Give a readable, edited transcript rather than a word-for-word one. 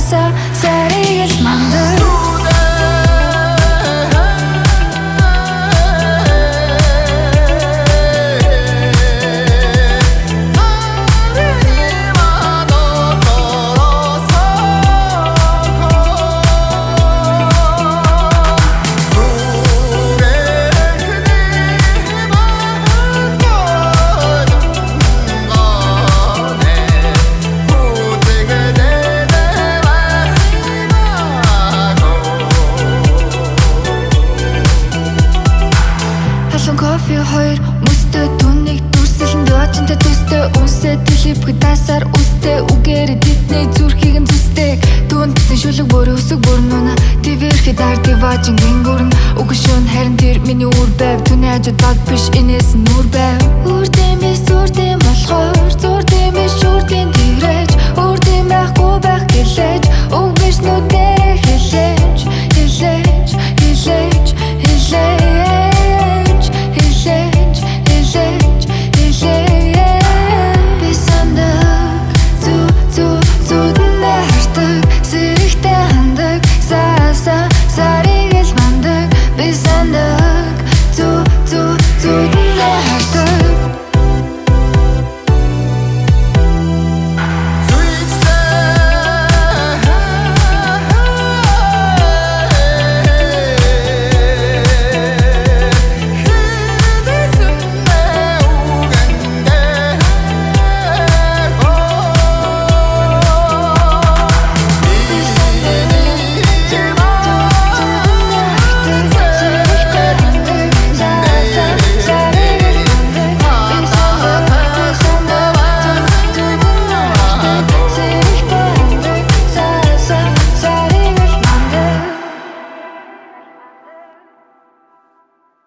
угаасаа сарыг л мандав. Кофе хоёр мөстэй түнийг дүрсэлэн дочинтэй төстэй үсээ телевизэд тасаар үстэй үгээр тэдний зүрхийг нь зүстэй түүнд битэн шүлэг бүр өсөг бүрнүнэ твэрхэд арди важин гингүрн үгшүүн харин тэр миний үр байв түүний хажууд баг биш энэс нүр байв үрдэм биш зүрдэм болохоор зүрдэм биш шүрдэм тэрэж үрдэм байхгүй байх гэлээж